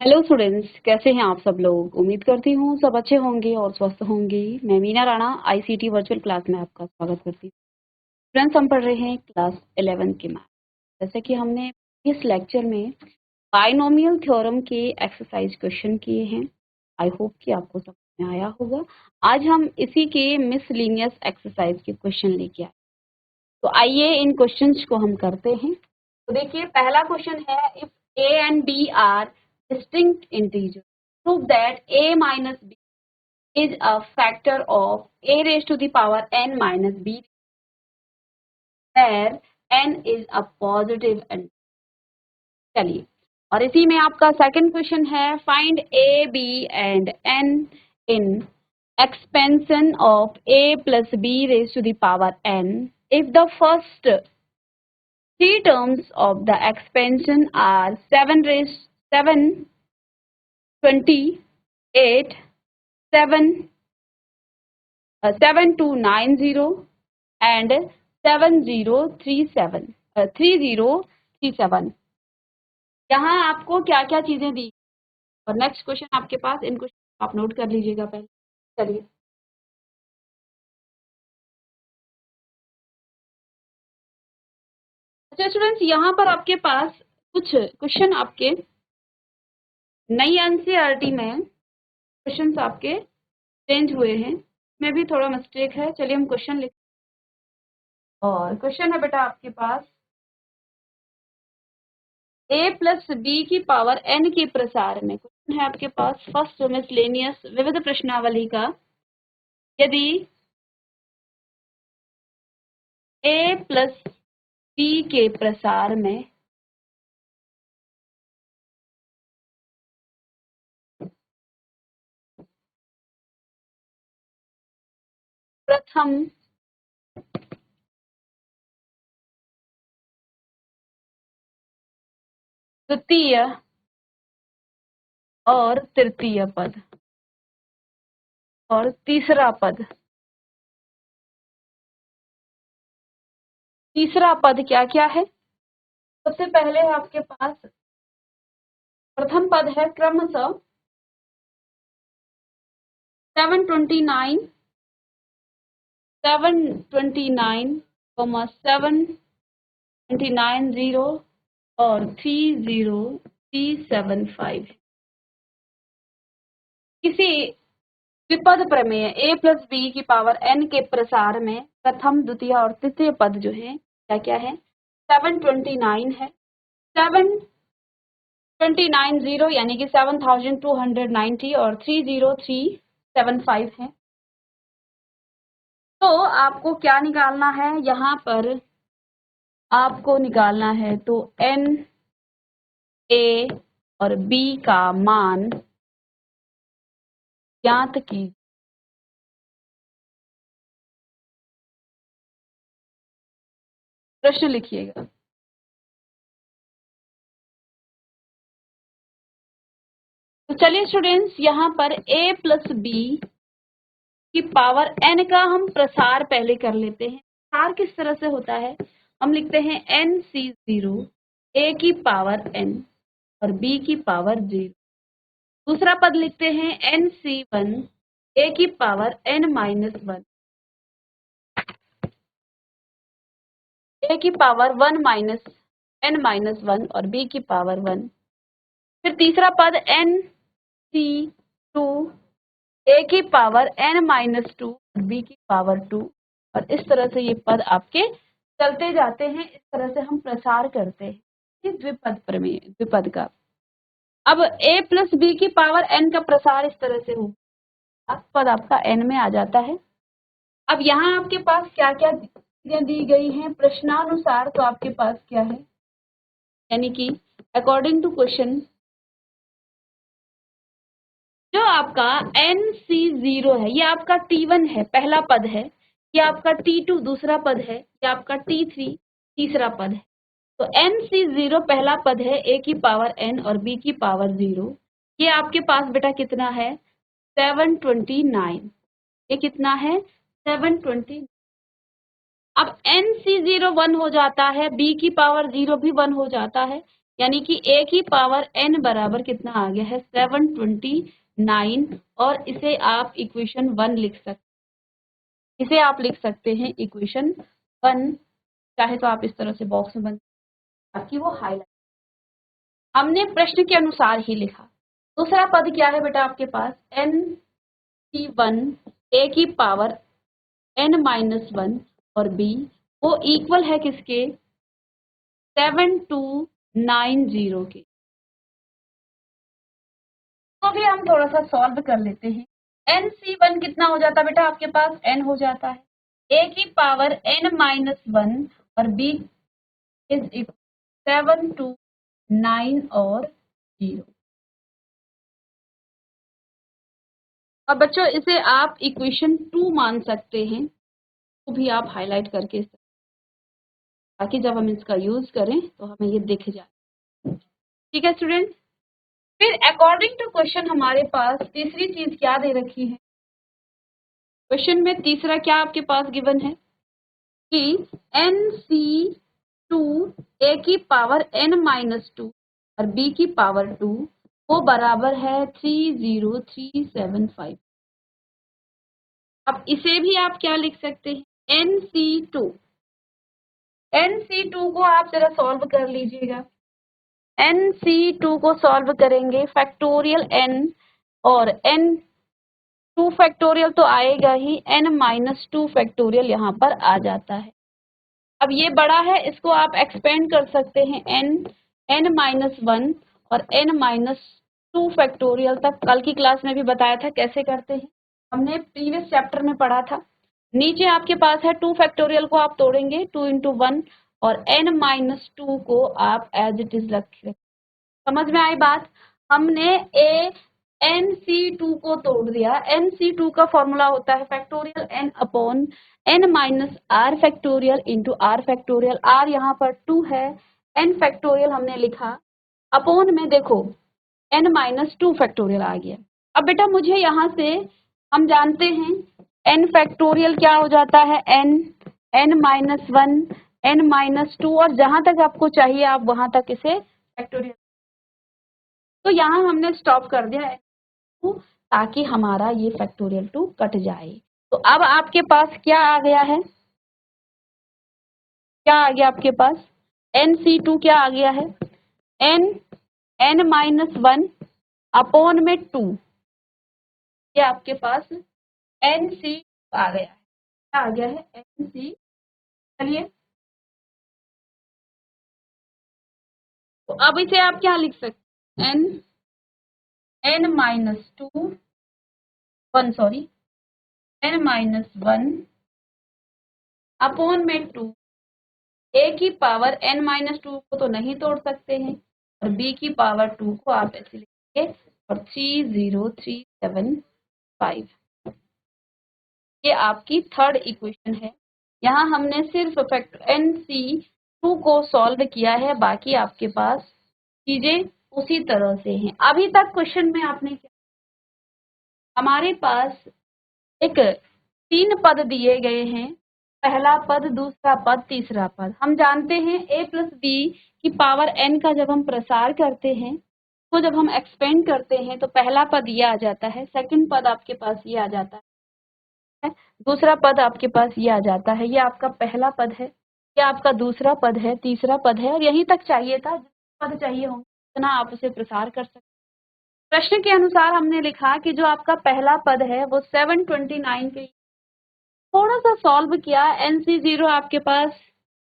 Hello students, कैसे हैं आप सब लोग। उम्मीद करती हूँ सब अच्छे होंगे और स्वस्थ होंगे। मैं Meena Rana ICT virtual class में आपका स्वागत करती हूँ। फ्रेंड्स, हम पढ़ रहे हैं क्लास 11 के मैथ। जैसे कि हमने इस लेक्चर में बाइनोमियल थ्योरम के एक्सरसाइज क्वेश्चन किए हैं। आई होप कि आपको समझ में आया होगा। आज हम इसी के मिसलिनियस एक्सरसाइज के क्वेश्चन लेके आए। तो आइए इन क्वेश्चंस को हम करते हैं। तो देखिए, पहला क्वेश्चन है, if a and b are distinct integers, prove that a minus b is a factor of a raised to the power n minus b, where n is a positive and चलिए, और इसी में आपका second question है, find a b and n in expansion of a plus b raised to the power n if the first three terms of the expansion are 7, 28, 7290 and 3037। यहाँ आपको क्या क्या चीजें दी और नेक्स्ट क्वेश्चन आपके पास, इन क्वेश्चन आप note कर लीजिएगा पहले। चलिए, अच्छा स्टूडेंट्स, यहाँ पर आपके पास कुछ क्वेश्चन आपके नई एनसीईआरटी में क्वेश्चंस आपके चेंज हुए हैं। इसमें भी थोड़ा मिस्टेक है। चलिए हम क्वेश्चन लिख, और क्वेश्चन है बेटा आपके पास, a प्लस बी की पावर n के प्रसार में। क्वेश्चन है आपके पास फर्स्ट मिसलेनियस विविध प्रश्नावली का, यदि a प्लस बी के प्रसार में प्रथम, द्वितीय और तृतीय पद और तीसरा पद, तीसरा पद क्या क्या है। सबसे पहले आपके पास प्रथम पद है क्रमशः 729, 729,729,0 और 30375। किसी द्विपद प्रमेय a प्लस बी की पावर n के प्रसार में प्रथम, द्वितीय और तृतीय पद जो है क्या क्या है। 729 है, 7290 यानी कि 7290 और 30375 है। तो आपको क्या निकालना है, यहाँ पर आपको निकालना है तो n, a और b का मान ज्ञात कीजिए। प्रश्न लिखिएगा। तो चलिए स्टूडेंट्स, यहाँ पर a प्लस बी की पावर n का हम प्रसार पहले कर लेते हैं। प्रसार किस तरह से होता है, हम लिखते हैं nc0 a की पावर n और b की पावर 0। दूसरा पद लिखते हैं nc1 a की पावर n माइनस 1, a की पावर 1 माइनस n माइनस 1 और b की पावर 1। फिर तीसरा पद nc2 a की पावर n माइनस 2 और b की पावर 2। और इस तरह से ये पद आपके चलते जाते हैं। इस तरह से हम प्रसार करते हैं ये द्विपद प्रमेय, द्विपद का। अब a प्लस बी की पावर n का प्रसार इस तरह से हो, पद आपका n में आ जाता है। अब यहाँ आपके पास क्या क्या चीजें दी गई हैं प्रश्नानुसार, तो आपके पास क्या है, यानी कि अकॉर्डिंग टू क्वेश्चन, जो आपका nc0 है ये आपका t1 है, पहला पद है। ये आपका t2 दूसरा पद है। ये आपका t3 तीसरा पद है। तो nc0 पहला पद है, a की पावर n और b की पावर 0। ये आपके पास बेटा कितना है, 729। ये कितना है, 720। अब nc0 1 हो जाता है, b की पावर 0 भी 1 हो जाता है। यानी कि a की पावर n बराबर कितना आ गया है 729 और इसे आप इक्वेशन 1 लिख सकते हैं। इसे आप लिख सकते हैं इक्वेशन 1, चाहे तो आप इस तरह से बॉक्स में बन ताकि वो हाईलाइट। हमने प्रश्न के अनुसार ही लिखा। दूसरा पद क्या है बेटा आपके पास NC1 a की पावर n-1 और b वो इक्वल है किसके 7290 के। तो भी हम थोड़ा सा सॉल्व कर लेते हैं। NC1 कितना हो जाता है बेटा आपके पास n हो जाता है a की पावर n-1 और b इज इक्वल 729 और 0। अब बच्चों इसे आप इक्वेशन 2 मान सकते हैं, तो भी आप हाईलाइट करके ताकि जब हम इसका यूज करें तो हमें ये दिख जाए। ठीक है स्टूडेंट। फिर अकॉर्डिंग टू क्वेश्चन हमारे पास तीसरी चीज क्या दे रखी है। क्वेश्चन में तीसरा क्या आपके पास गिवन है कि NC2 a की पावर n-2 और b की पावर 2 वो बराबर है 30375। अब इसे भी आप क्या लिख सकते हैं NC2 को आप जरा सॉल्व कर लीजिएगा। NC2 को सॉल्व करेंगे फैक्टोरियल n और n 2 फैक्टोरियल तो आएगा ही, n-2 फैक्टोरियल यहाँ पर आ जाता है। अब ये बड़ा है, इसको आप एक्सपेंड कर सकते हैं n-1 और n-2 फैक्टोरियल तक। कल की क्लास में भी बताया था कैसे करते हैं, हमने प्रीवियस चैप्टर में पढ़ा था। नीचे आपके पास है 2 फैक्टोरियल को आप तोड़ेंगे 2 into 1 और n-2 को आप एज इट इज रखें। समझ में आई बात। हमने NC2 को तोड़ दिया। NC2 का फॉर्मूला होता है factorial n upon n minus r factorial into r factorial. R यहाँ पर 2 है, n फैक्टोरियल हमने लिखा, अपॉन में देखो n-2 फैक्टोरियल आ गया। अब बेटा मुझे यहाँ से हम जानते हैं n फैक्टोरियल क्या हो जाता है n-1 n-2 और जहां तक आपको चाहिए आप वहां तक इसे फैक्टोरियल। तो यहाँ हमने स्टॉप कर दिया है ताकि हमारा ये फैक्टोरियल 2 कट जाए। तो अब आपके पास क्या आ गया है, क्या आ गया आपके पास NC2 क्या आ गया है n-1 अपॉन में 2। ये आपके पास NC आ गया है, क्या आ गया है NC। चलिए तो अब इसे आप क्या लिख सकते हैं n-2 सॉरी n-1 अपॉन में 2। a की पावर n-2 को तो नहीं तोड़ सकते हैं और b की पावर 2 को आप ऐसे लिखेंगे और 30375। ये आपकी थर्ड इक्वेशन है। यहाँ हमने सिर्फ NC2 को सॉल्व किया है, बाकी आपके पास चीजें उसी तरह से हैं। अभी तक क्वेश्चन में आपने क्या, हमारे पास एक 3 पद दिए गए हैं, पहला पद, दूसरा पद, तीसरा पद। हम जानते हैं a प्लस बी की पावर n का जब हम प्रसार करते हैं तो जब हम एक्सपेंड करते हैं तो पहला पद ये आ जाता है, सेकंड पद आपके पास ये आ जाता है, दूसरा पद आपके पास ये आ जाता है। ये आपका पहला पद है, ये आपका दूसरा पद है, तीसरा पद है और यहीं तक चाहिए था। जितना पद चाहिए होंगे उतना आप उसे प्रसार कर सकते हैं। प्रश्न के अनुसार हमने लिखा कि जो आपका पहला पद है वो 729 के, थोड़ा सा सॉल्व किया, NC0 आपके पास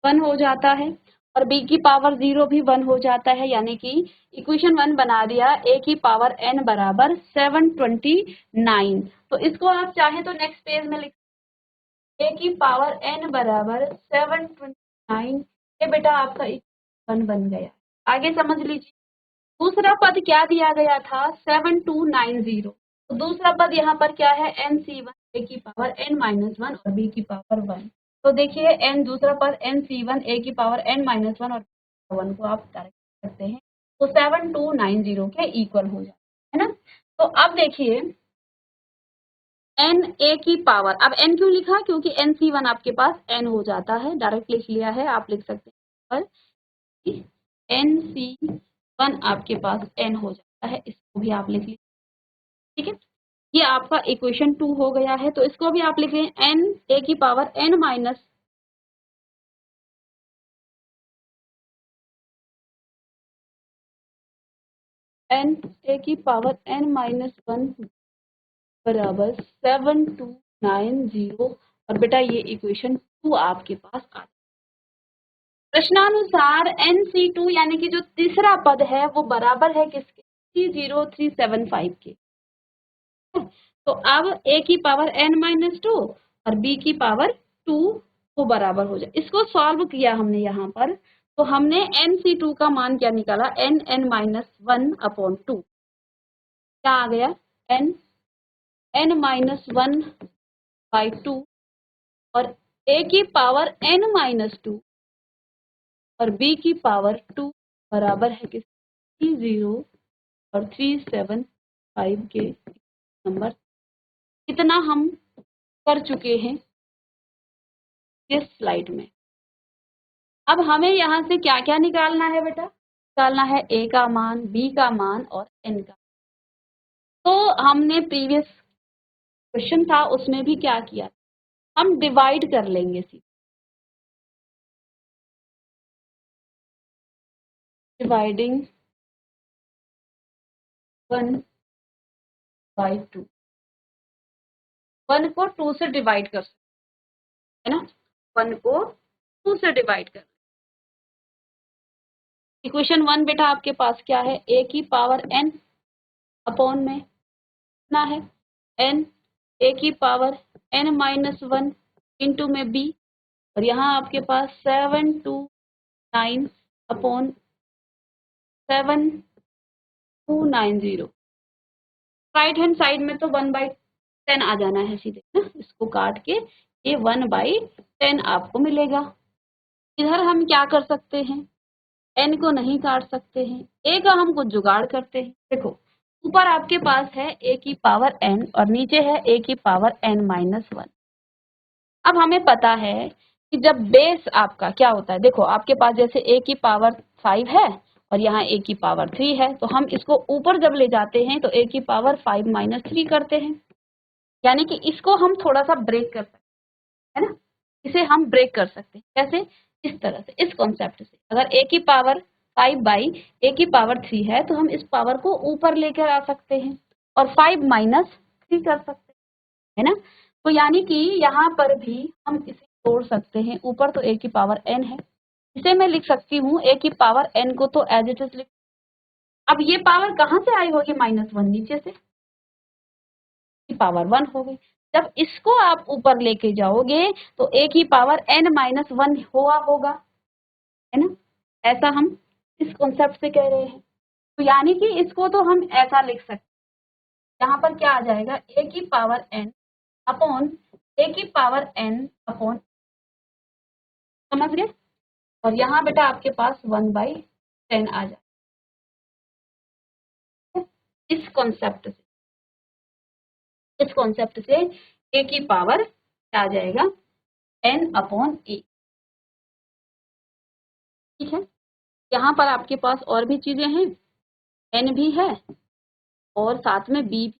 1 हो जाता है और b की पावर 0 भी 1 हो जाता है, यानी कि इक्वेशन 1 बना दिया a की पावर n बराबर 729। तो इसको आप चाहे तो नेक्स्ट पेज में लिख a की पावर n बराबर 729। ये बेटा आपका इक्वेशन 1 बन गया। आगे समझ लीजिए दूसरा पद क्या दिया गया था 7290। तो दूसरा पद यहाँ पर क्या है NC1 a की पावर n-1 और b की पावर 1। तो देखिए n दूसरा पद NC1 a की पावर n-1 और 1 को आप डायरेक्ट कर सकते हैं तो 7290 के इक्वल हो जाता है ना। तो अब देखिए n a की पावर, अब n क्यों लिखा, क्योंकि NC1 आपके पास n हो जाता है, डायरेक्ट लिख लिया है, आप लिख सकते हैं NC1 आपके पास n हो जाता है, इसको भी आप लिख लीजिए। ठीक है, ये आपका इक्वेशन 2 हो गया है। तो इसको भी आप लिख लें n a की power n minus n a की पावर n माइनस 1 बराबर 7290। और बेटा ये इक्वेशन 2 आपके पास आ। प्रश्नानुसार NC2 यानी कि जो तीसरा पद है वो बराबर है किसके, 30375 के। तो अब a की पावर n माइनस 2 और b की पावर 2 को बराबर हो जाए। इसको सॉल्व किया हमने यहाँ पर, तो हमने NC2 का मान क्या निकाला, n माइनस 1 अपॉन 2। क्या आ गया, n माइनस 1 बाई 2 और a की पावर n माइनस 2 और b की पावर 2 बराबर है किस, 30 और 375 के नंबर। कितना हम कर चुके हैं इस स्लाइड में। अब हमें यहाँ से क्या क्या निकालना है बेटा, निकालना है a का मान, b का मान और n का। तो हमने प्रीवियस क्वेश्चन था उसमें भी क्या किया, हम डिवाइड कर लेंगे सीधे, डिवाइडिंग 1 बाई 2, 1 को 2 से डिवाइड कर सकते है ना, 1 को 2 से डिवाइड कर। इक्वेशन 1 बेटा आपके पास क्या है, a की पावर n अपॉन में कितना है n, a की पावर n माइनस 1 इंटू में b, और यहाँ आपके पास 729 अपॉन 7290। राइट हैंड साइड में तो 1/10 आ जाना है सीधे ना, इसको काट के ये 1/10 आपको मिलेगा। इधर हम क्या कर सकते हैं, n को नहीं काट सकते हैं, a का हम कुछ जुगाड़ करते हैं। देखो ऊपर आपके पास है a की पावर n और नीचे है a की पावर n माइनस 1। अब हमें पता है कि जब बेस आपका क्या होता है, देखो आपके पास जैसे a की पावर 5 है और यहाँ a की पावर 3 है, तो हम इसको ऊपर जब ले जाते हैं तो a की पावर 5 माइनस 3 करते हैं, यानी कि इसको हम थोड़ा सा ब्रेक कर सकते हैं, है ना। इसे हम ब्रेक कर सकते हैं कैसे, इस तरह से, इस कॉन्सेप्ट से। अगर a की पावर 5 बाई a की पावर 3 है तो हम इस पावर को ऊपर लेकर आ सकते हैं और 5 माइनस 3 कर सकते हैं, है ना। तो यानी कि यहाँ पर भी हम इसे जोड़ सकते हैं, ऊपर तो a की पावर n है, इसे मैं लिख सकती हूँ a की पावर n को तो एज इट इज लिख। अब ये पावर कहाँ से आई होगी, -1 नीचे से, की पावर 1 हो गई। जब इसको आप ऊपर लेके जाओगे तो a की पावर n माइनस 1 हुआ होगा, है ना। ऐसा हम इस कॉन्सेप्ट से कह रहे हैं। तो यानी कि इसको तो हम ऐसा लिख सकते हैं, यहाँ पर क्या आ जाएगा, a की पावर n अपॉन a की पावर n अपॉन, समझ गए। और यहाँ बेटा आपके पास 1/10 आ जाए, इस कॉन्सेप्ट से, इस कॉन्सेप्ट से a की पावर क्या आ जाएगा, n अपॉन a। ठीक है, यहाँ पर आपके पास और भी चीजें हैं, n भी है और साथ में b,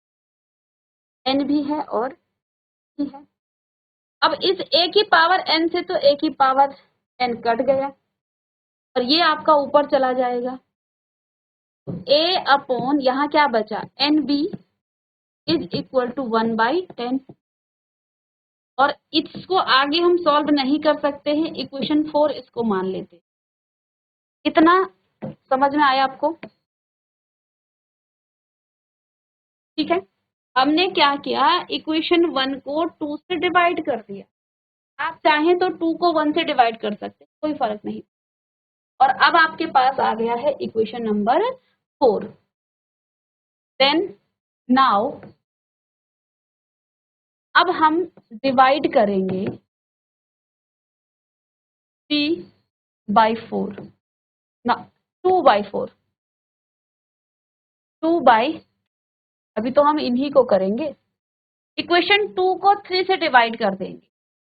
n भी है और b है। अब इस a की पावर n से तो a की पावर n कट गया और ये आपका ऊपर चला जाएगा, a अपॉन यहाँ क्या बचा, nb इज इक्वल टू 1/10। और इसको आगे हम सॉल्व नहीं कर सकते हैं, इक्वेशन 4 इसको मान लेते हैं। इतना समझ में आया आपको, ठीक है। हमने क्या किया, इक्वेशन 1 को 2 से डिवाइड कर दिया, आप चाहें तो 2 को 1 से डिवाइड कर सकते हैं, कोई फर्क नहीं। और अब आपके पास आ गया है इक्वेशन नंबर 4। देन नाउ अब हम डिवाइड करेंगे 3/4 ना 2/4, 2 अभी तो हम इन्हीं को करेंगे। इक्वेशन 2 को 3 से डिवाइड कर देंगे,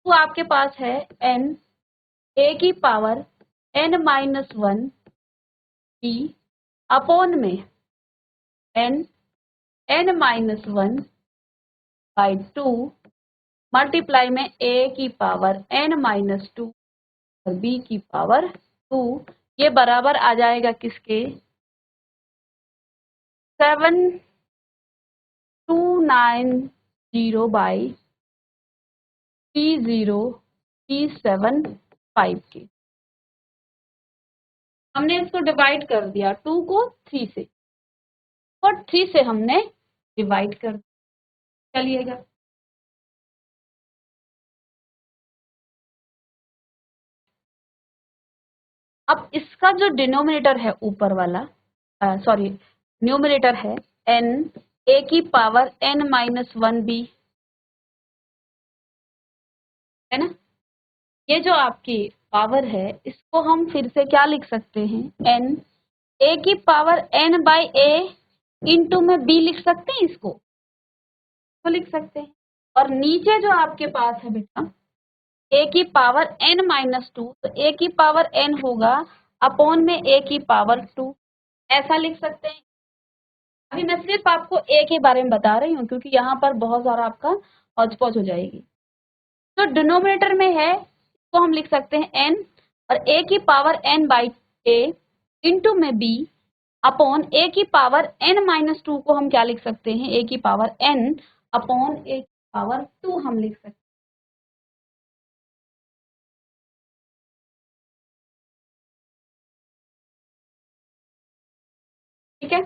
तो आपके पास है n a की power n minus 1 b upon में n माइनस 1 बाई 2 मल्टीप्लाई में a की पावर n माइनस 2 और b की पावर 2, ये बराबर आ जाएगा किसके 7290 बाई 30375 के। हमने इसको डिवाइड कर दिया 2 को 3 से और 3 से हमने डिवाइड कर दिया। चलिएगा अब इसका जो डिनोमिनेटर है ऊपर वाला सॉरी न्यूमरेटर है n a की पावर n माइनस 1b है ना, ये जो आपकी पावर है इसको हम फिर से क्या लिख सकते हैं n a की power n by a into में b लिख सकते हैं, इसको तो लिख सकते हैं। और नीचे जो आपके पास है बेटा a की पावर n माइनस 2, तो a की पावर n होगा अपॉन में a की पावर 2, ऐसा लिख सकते हैं। अभी मैं सिर्फ आपको a के बारे में बता रही हूँ क्योंकि यहाँ पर बहुत सारा आपका हौच पौच हो जाएगी। तो डिनोमिनेटर में है तो हम लिख सकते हैं n और a की power n by a into में b अपॉन a की पावर n माइनस 2 को हम क्या लिख सकते हैं a की पावर n अपॉन a की पावर 2 हम लिख सकते हैं। ठीक है,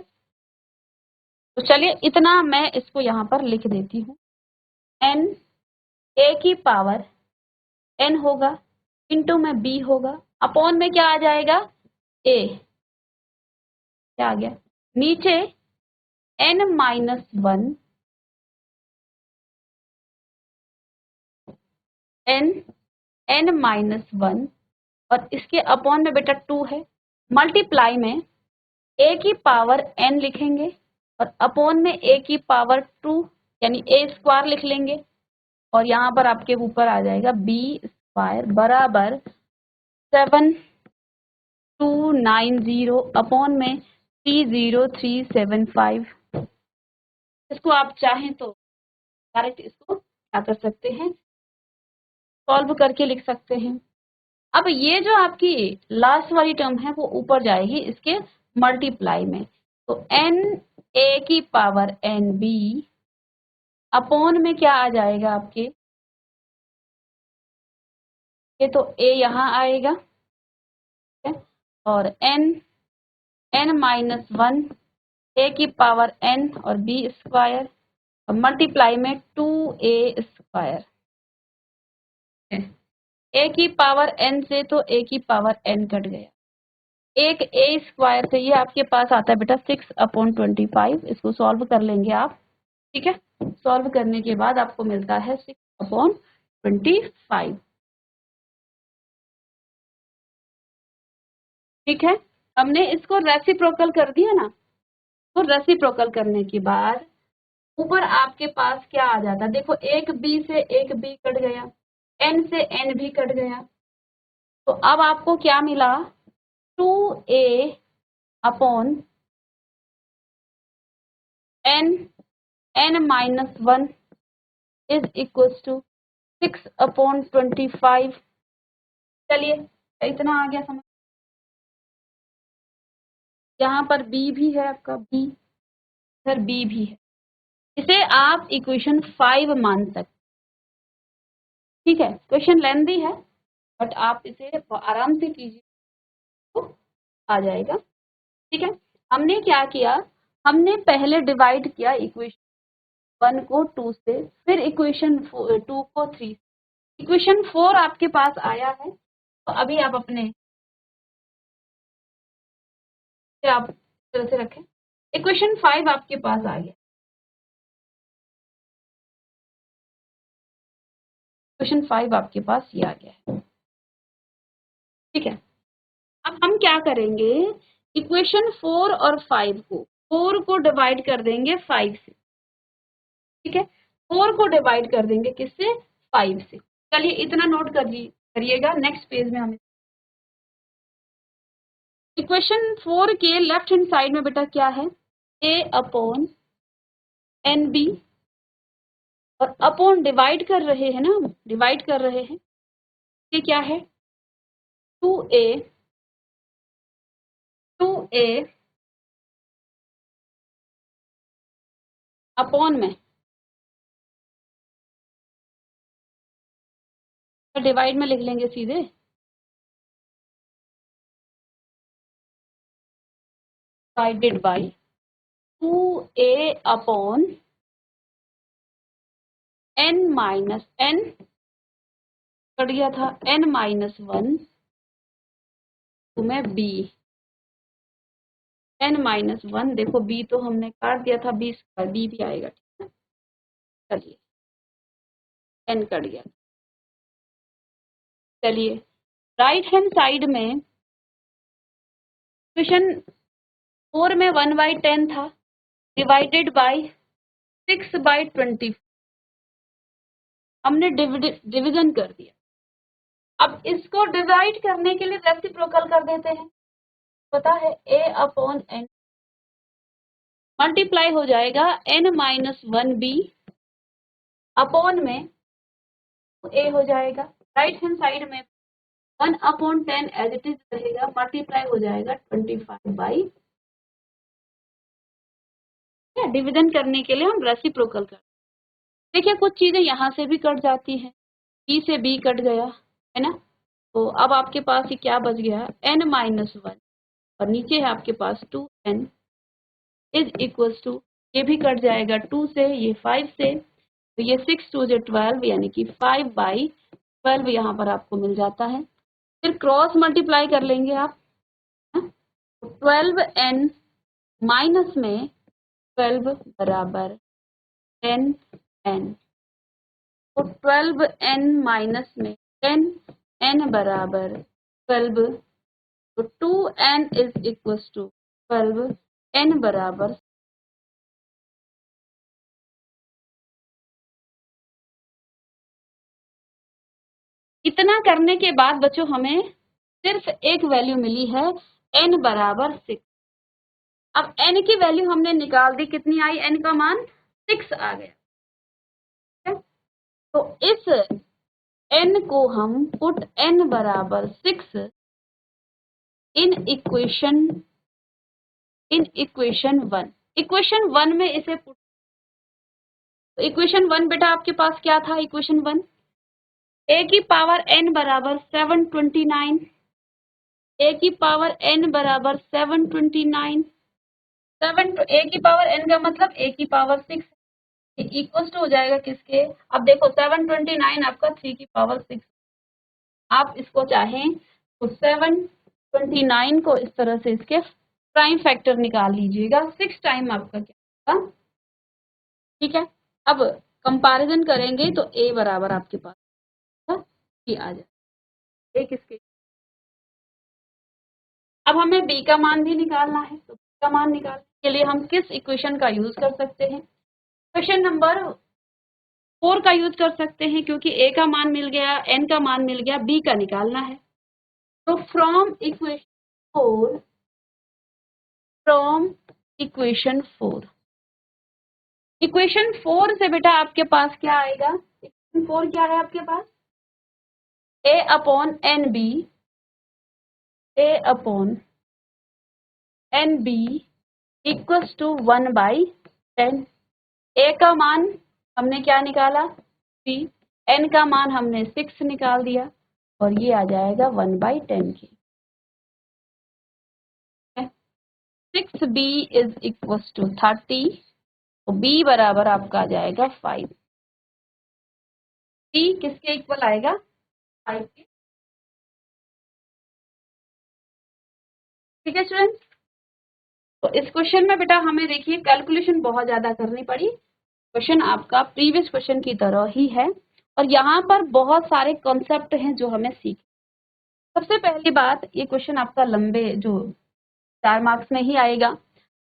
तो चलिए इतना मैं इसको यहाँ पर लिख देती हूँ। n a की पावर n होगा इंटू में b होगा अपॉन में क्या आ जाएगा a, क्या आ गया नीचे n माइनस 1 n माइनस 1 और इसके अपॉन में बेटा 2 है, मल्टीप्लाई में a की पावर n लिखेंगे और अपॉन में a की पावर 2 यानी a स्क्वायर लिख लेंगे और यहाँ पर आपके ऊपर आ जाएगा b स्क्वायर बराबर 7290 अपॉन में 30375। इसको आप चाहें तो डायरेक्ट इसको क्या कर सकते हैं सॉल्व करके लिख सकते हैं। अब ये जो आपकी लास्ट वाली टर्म है वो ऊपर जाएगी इसके मल्टीप्लाई में, तो n a की पावर n b अपॉन में क्या आ जाएगा आपके ये, तो a यहाँ आएगा और n माइनस 1 a की पावर n और b स्क्वायर और मल्टीप्लाई में 2a स्क्वायर। a की पावर n से तो a की पावर n कट गया, एक a स्क्वायर से ये आपके पास आता है बेटा 6/25, इसको सॉल्व कर लेंगे आप। ठीक है, सॉल्व करने के बाद आपको मिलता है 6/25। ठीक है, हमने इसको रेसिप्रोकल कर दिया ना, तो रेसिप्रोकल करने के बाद ऊपर आपके पास क्या आ जाता है, देखो एक b से एक b कट गया, n से n भी कट गया, तो अब आपको क्या मिला 2a upon n minus 1 is equal to 6/25। चलिए इतना आ गया समझ। यहाँ पर b भी है आपका b, इधर b भी है, इसे आप इक्वेशन 5 मान सकते। ठीक है, क्वेश्चन लेंथी है बट आप इसे आराम से कीजिए तो आ जाएगा। ठीक है, हमने क्या किया, हमने पहले डिवाइड किया इक्वेशन 1 को 2 से, फिर इक्वेशन 2 को 3, इक्वेशन 4 आपके पास आया है, तो अभी आप अपने आप इस तरह से रखें। इक्वेशन 5 आपके पास आ गया, इक्वेशन 5 आपके पास ये आ गया है। ठीक है, अब हम क्या करेंगे, इक्वेशन 4 और 5 को 4 को डिवाइड कर देंगे 5 से। ठीक है, 4 को डिवाइड कर देंगे किससे 5 से। चलिए इतना नोट करिएगा, नेक्स्ट पेज में हमें इक्वेशन 4 के लेफ्ट हैंड साइड में बेटा क्या है, a अपॉन एन बी, और अपॉन डिवाइड कर रहे हैं ना, डिवाइड कर रहे हैं, ये क्या है 2a अपॉन में डिवाइड में लिख लेंगे सीधे, divided by 2a upon n minus n, cut गया था n माइनस 1 तुम्हें b, n माइनस 1, देखो b तो हमने काट दिया था, b स्क्वायर, b भी आएगा, ठीक है, चलिए n कट गया। चलिए राइट हैंड साइड में इक्वेशन 4 में 1/10 था, डिवाइडेड बाई 6/20, हमने डिवीजन कर दिया। अब इसको डिवाइड करने के लिए रेसिप्रोकल कर देते हैं, पता है a अपॉन n मल्टीप्लाई हो जाएगा n माइनस 1b अपॉन में a हो जाएगा, राइट हैंड साइड में 1 अपॉन 10 एज इट इज रहेगा, मल्टीप्लाई हो जाएगा 25 बाई, डिवीजन करने के लिए हम रेसिप्रोकल कर, देखिए कुछ चीजें यहाँ से भी कट जाती हैं, b से b कट गया है ना, तो अब आपके पास ये क्या बच गया, n माइनस 1, और नीचे है आपके पास 2n इज इक्वल्स टू, ये भी कट जाएगा 2 से, ये 5 से, तो ये 6 2 से 12 यानी कि 5/12 यहाँ पर आपको मिल जाता है। फिर क्रॉस मल्टीप्लाई कर लेंगे आप, 12n माइनस में 12 बराबर 10n, तो 12n माइनस में 10n बराबर 12, तो 2n is equals to 12, n बराबर, इतना करने के बाद बच्चों हमें सिर्फ एक वैल्यू मिली है, n बराबर 6। अब n की वैल्यू हमने निकाल दी, कितनी आई, n का मान 6 आ गया, तो इस n को हम पुट n बराबर 6 इन इक्वेशन 1, इक्वेशन 1 में इसे पुट, तो इक्वेशन 1 बेटा आपके पास क्या था, इक्वेशन 1 a की पावर n बराबर 729, a की पावर n बराबर 729, a की पावर n का मतलब a की पावर 6 इक्वल्स टू हो जाएगा किसके, अब देखो 729 आपका 3 की पावर 6, आप इसको चाहें तो 729 को इस तरह से इसके प्राइम फैक्टर निकाल लीजिएगा, 6 टाइम आपका क्या होगा, ठीक है। अब कंपैरिजन करेंगे तो a बराबर आपके पास ये आ जाए, a किसके, अब हमें b का मान भी निकालना है, तो b का मान निकालने के लिए हम किस इक्वेशन का यूज कर सकते हैं, क्वेश्चन नंबर 4 का यूज कर सकते हैं, क्योंकि a का मान मिल गया, n का मान मिल गया, b का निकालना है, तो फ्रॉम इक्वेशन 4, इक्वेशन 4 से बेटा आपके पास क्या आएगा, इक्वेशन 4 क्या है आपके पास, a upon n b, a upon n b equals to 1/10, a का मान हमने क्या निकाला 3, n का मान हमने 6 निकाल दिया, और ये आ जाएगा 1/10 की, 6b इज इक्वल्स टू 30, तो b बराबर आपका आ जाएगा 5, b किसके इक्वल आएगा 5 के, ठीक है स्टूडेंट्स। तो इस क्वेश्चन में बेटा हमें देखिए कैलकुलेशन बहुत ज्यादा करनी पड़ी, क्वेश्चन आपका प्रीवियस क्वेश्चन की तरह ही है, और यहाँ पर बहुत सारे कॉन्सेप्ट हैं जो हमें सीख, सबसे पहली बात, ये क्वेश्चन आपका लंबे जो 4 मार्क्स में ही आएगा,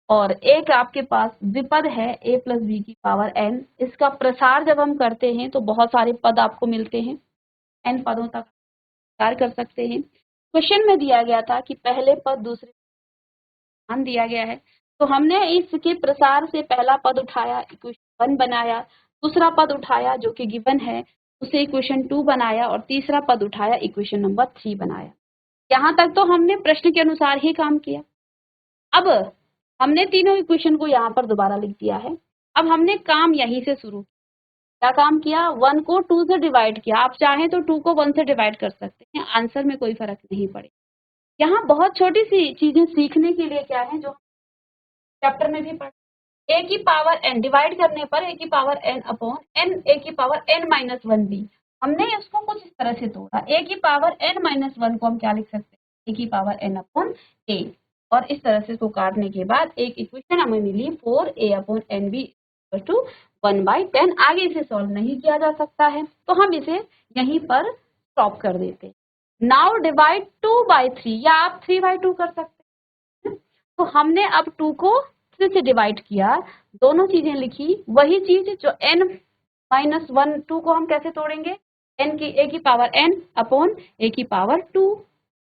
और एक आपके पास विपद है a प्लस बी की पावर n, इसका प्रसार जब हम करते हैं तो बहुत सारे पद आपको मिलते हैं, n पदों तक प्रसार कर सकते हैं। क्वेश्चन में दिया गया था कि पहले पद दूसरे मान दिया गया है। तो हमने इसके प्रसार से पहला पद उठाया, इक्वेशन 1 बनाया, दूसरा पद उठाया जो कि गिवन है, उसे इक्वेशन 2 बनाया और तीसरा पद उठाया, इक्वेशन नंबर 3 बनाया। यहाँ तक तो हमने प्रश्न के अनुसार ही काम किया। अब हमने तीनों इक्वेशन को यहाँ पर दोबारा लिख दिया है। अब हमने काम यहीं से शुरू किया। क्या काम किया? 1 को 2 से डिवाइड किया। आप चाहें तो 2 को 1 से डिवाइड कर सकते हैं, आंसर में कोई फर्क नहीं पड़ेगा। यहाँ बहुत छोटी सी चीजें सीखने के लिए क्या है, जो चैप्टर में भी पढ़, ए की पावर n डिवाइड करने पर ए की पावर n अपॉन n ए की पावर n माइनस 1 दी। हमने इसको कुछ इस तरह से तोड़ा, ए की पावर n माइनस 1 को हम क्या लिख सकते हैं? ए की पावर n अपॉन a। और इस तरह से इसको काटने के बाद एक इक्वेशन हमें मिली 4a upon n b equal to 1/10। आगे इसे सॉल्व नहीं किया जा सकता है, तो हम इसे यहीं पर स्टॉप कर देते हैं। नाउ डिवाइड 2/3, या आप 3/2 कर सकते हैं। तो हमने अब 2 को 3 से डिवाइड किया, दोनों चीजें लिखी, वही चीज जो n माइनस 1, 2 को हम कैसे तोड़ेंगे? n की a की पावर n अपॉन a की पावर 2,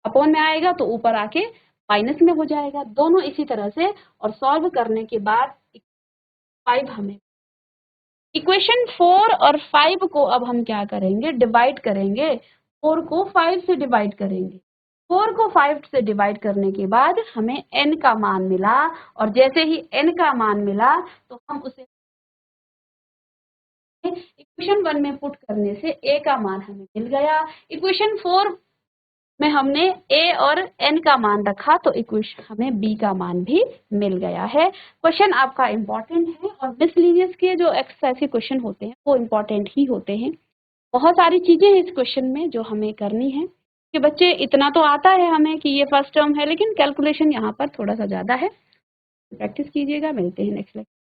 अपॉन में आएगा तो ऊपर आके माइनस में हो जाएगा। दोनों इसी तरह से, और सॉल्व करने के बाद 5 हमें, इक्वेशन 4 और 5 को अब हम क्या करेंगे? डिवाइड करेंगे। 4 को 5 से डिवाइड करेंगे। 4 को 5 से डिवाइड करने के बाद हमें n का मान मिला, और जैसे ही n का मान मिला तो हम उसे इक्वेशन 1 में पुट करने से a का मान हमें मिल गया। इक्वेशन 4 में हमने a और n का मान रखा तो इक्वेशन हमें b का मान भी मिल गया है। क्वेश्चन आपका इम्पोर्टेंट है, और मिसलिनियस के जो एक्सरसाइज के क्वेश्चन होते हैं वो इम्पोर्टेंट ही होते हैं। बहुत सारी चीजें हैं इस क्वेश्चन में जो हमें करनी है कि बच्चे, इतना तो आता है हमें कि ये फर्स्ट टर्म है, लेकिन कैलकुलेशन यहाँ पर थोड़ा सा ज्यादा है। प्रैक्टिस कीजिएगा। मिलते हैं नेक्स्ट लेक्चर।